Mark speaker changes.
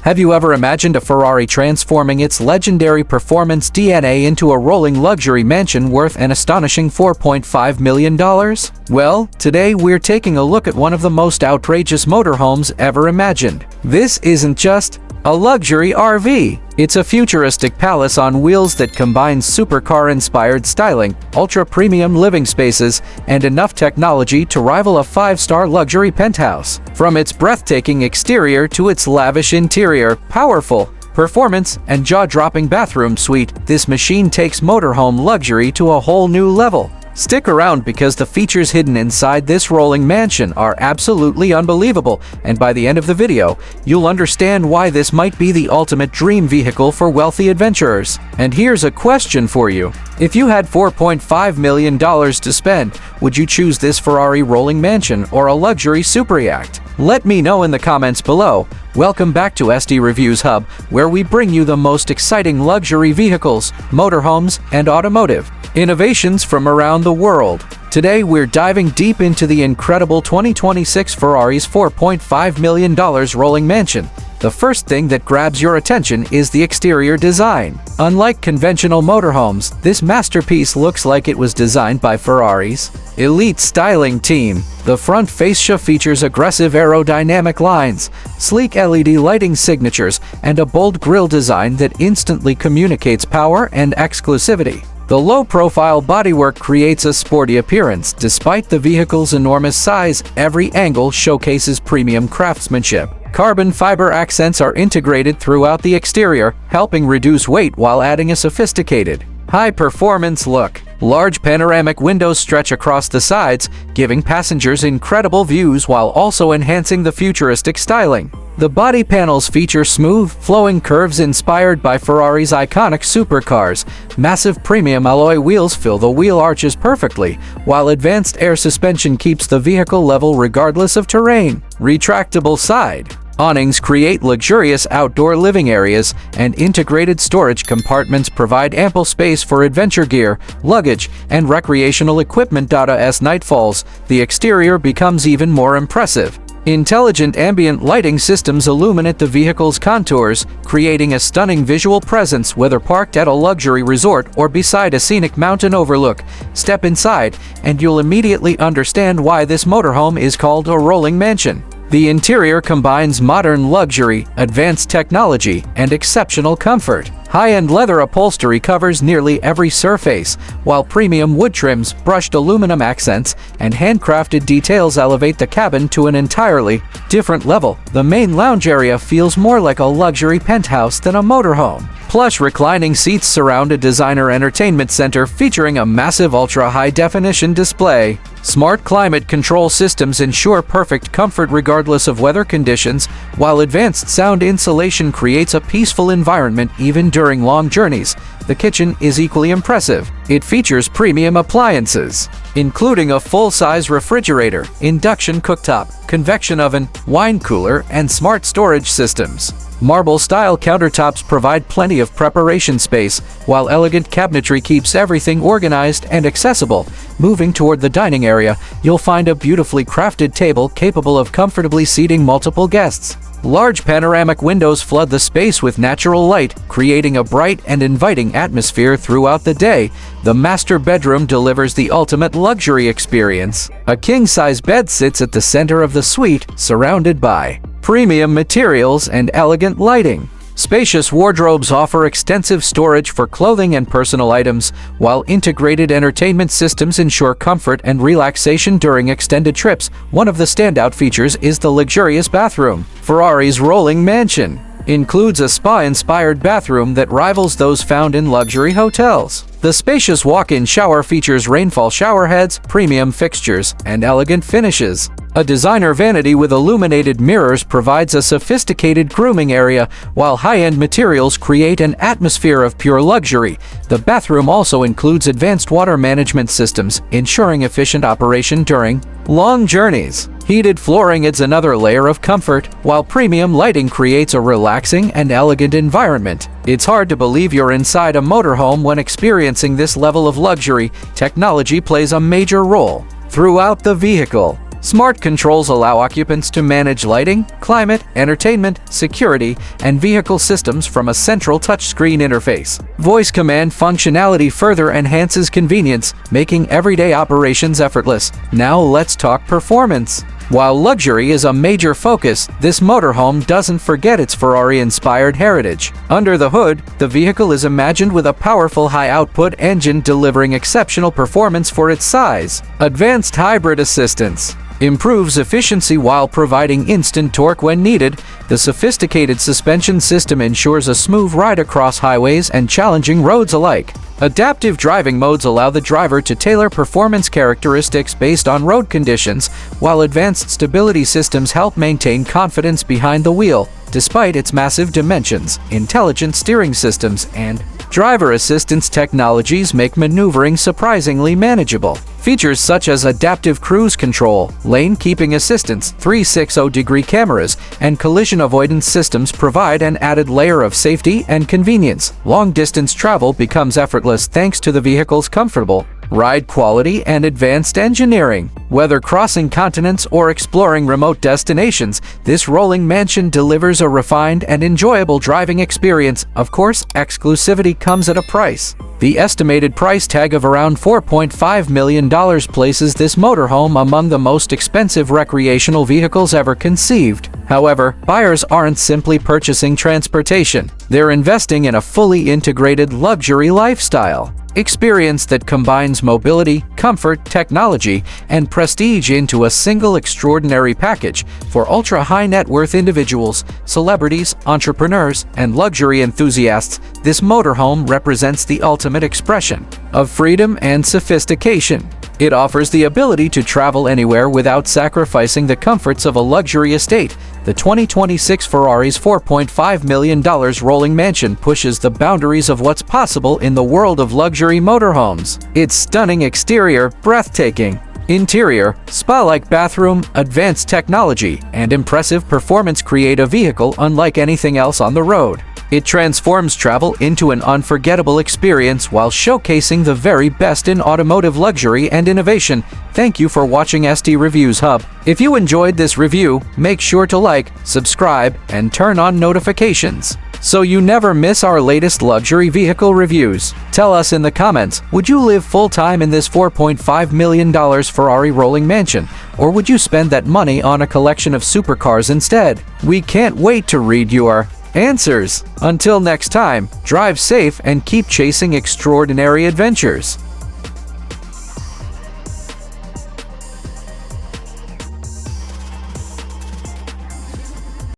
Speaker 1: Have you ever imagined a Ferrari transforming its legendary performance DNA into a rolling luxury mansion worth an astonishing $4.5 million? Well, today we're taking a look at one of the most outrageous motorhomes ever imagined. This isn't just a luxury RV. It's a futuristic palace on wheels that combines supercar-inspired styling, ultra-premium living spaces, and enough technology to rival a 5-star luxury penthouse. From its breathtaking exterior to its lavish interior, powerful performance, and jaw-dropping bathroom suite, this machine takes motorhome luxury to a whole new level. Stick around because the features hidden inside this rolling mansion are absolutely unbelievable, and by the end of the video, you'll understand why this might be the ultimate dream vehicle for wealthy adventurers. And here's a question for you. If you had $4.5 million to spend, would you choose this Ferrari rolling mansion or a luxury super yacht? Let me know in the comments below. Welcome back to SD Reviews Hub, where we bring you the most exciting luxury vehicles, motorhomes, and automotive innovations from around the world. Today we're diving deep into the incredible 2026 Ferrari's $4.5 million rolling mansion. The first thing that grabs your attention is the exterior design. Unlike conventional motorhomes, this masterpiece looks like it was designed by Ferrari's elite styling team. The front fascia features aggressive aerodynamic lines, sleek LED lighting signatures, and a bold grille design that instantly communicates power and exclusivity. The low-profile bodywork creates a sporty appearance. Despite the vehicle's enormous size, every angle showcases premium craftsmanship. Carbon fiber accents are integrated throughout the exterior, helping reduce weight while adding a sophisticated, high-performance look. Large panoramic windows stretch across the sides, giving passengers incredible views while also enhancing the futuristic styling. The body panels feature smooth, flowing curves inspired by Ferrari's iconic supercars. Massive premium alloy wheels fill the wheel arches perfectly, while advanced air suspension keeps the vehicle level regardless of terrain. Retractable side awnings create luxurious outdoor living areas, and integrated storage compartments provide ample space for adventure gear, luggage, and recreational equipment. As night falls, the exterior becomes even more impressive. Intelligent ambient lighting systems illuminate the vehicle's contours, creating a stunning visual presence whether parked at a luxury resort or beside a scenic mountain overlook. Step inside, and you'll immediately understand why this motorhome is called a rolling mansion. The interior combines modern luxury, advanced technology, and exceptional comfort. High-end leather upholstery covers nearly every surface, while premium wood trims, brushed aluminum accents, and handcrafted details elevate the cabin to an entirely different level. The main lounge area feels more like a luxury penthouse than a motorhome. Plush reclining seats surround a designer entertainment center featuring a massive ultra-high-definition display. Smart climate control systems ensure perfect comfort regardless of weather conditions, while advanced sound insulation creates a peaceful environment even during long journeys. The kitchen is equally impressive. It features premium appliances, including a full-size refrigerator, induction cooktop, convection oven, wine cooler, and smart storage systems. Marble-style countertops provide plenty of preparation space, while elegant cabinetry keeps everything organized and accessible. Moving toward the dining area, you'll find a beautifully crafted table capable of comfortably seating multiple guests. Large panoramic windows flood the space with natural light, creating a bright and inviting atmosphere throughout the day. The master bedroom delivers the ultimate luxury experience. A king-size bed sits at the center of the suite, surrounded by premium materials and elegant lighting. Spacious wardrobes offer extensive storage for clothing and personal items, while integrated entertainment systems ensure comfort and relaxation during extended trips. One of the standout features is the luxurious bathroom. Ferrari's rolling mansion includes a spa-inspired bathroom that rivals those found in luxury hotels. The spacious walk-in shower features rainfall shower heads, premium fixtures, and elegant finishes. A designer vanity with illuminated mirrors provides a sophisticated grooming area, while high-end materials create an atmosphere of pure luxury. The bathroom also includes advanced water management systems, ensuring efficient operation during long journeys. Heated flooring adds another layer of comfort, while premium lighting creates a relaxing and elegant environment. It's hard to believe you're inside a motorhome when experiencing this level of luxury. Technology plays a major role throughout the vehicle. Smart controls allow occupants to manage lighting, climate, entertainment, security, and vehicle systems from a central touchscreen interface. Voice command functionality further enhances convenience, making everyday operations effortless. Now let's talk performance. While luxury is a major focus, this motorhome doesn't forget its Ferrari-inspired heritage. Under the hood, the vehicle is imagined with a powerful high-output engine delivering exceptional performance for its size. Advanced hybrid assistance improves efficiency while providing instant torque when needed. The sophisticated suspension system ensures a smooth ride across highways and challenging roads alike. Adaptive driving modes allow the driver to tailor performance characteristics based on road conditions, while advanced stability systems help maintain confidence behind the wheel. Despite its massive dimensions, intelligent steering systems and driver assistance technologies make maneuvering surprisingly manageable. Features such as adaptive cruise control, lane keeping assistance, 360-degree cameras, and collision avoidance systems provide an added layer of safety and convenience. Long-distance travel becomes effortless thanks to the vehicle's comfortable ride quality and advanced engineering. Whether crossing continents or exploring remote destinations, this rolling mansion delivers a refined and enjoyable driving experience. Of course, exclusivity comes at a price. The estimated price tag of around $4.5 million places this motorhome among the most expensive recreational vehicles ever conceived. However, buyers aren't simply purchasing transportation. They're investing in a fully integrated luxury lifestyle experience that combines mobility, comfort, technology, and prestige into a single extraordinary package. For ultra-high net worth individuals, celebrities, entrepreneurs, and luxury enthusiasts, this motorhome represents the ultimate expression of freedom and sophistication. It offers the ability to travel anywhere without sacrificing the comforts of a luxury estate. The 2026 Ferrari's $4.5 million rolling mansion pushes the boundaries of what's possible in the world of luxury motorhomes. Its stunning exterior, breathtaking interior, spa-like bathroom, advanced technology, and impressive performance create a vehicle unlike anything else on the road. It transforms travel into an unforgettable experience while showcasing the very best in automotive luxury and innovation. Thank you for watching ST Reviews Hub. If you enjoyed this review, make sure to like, subscribe, and turn on notifications so you never miss our latest luxury vehicle reviews. Tell us in the comments, would you live full-time in this $4.5 million Ferrari rolling mansion, or would you spend that money on a collection of supercars instead? We can't wait to read your answers. Until next time, drive safe and keep chasing extraordinary adventures.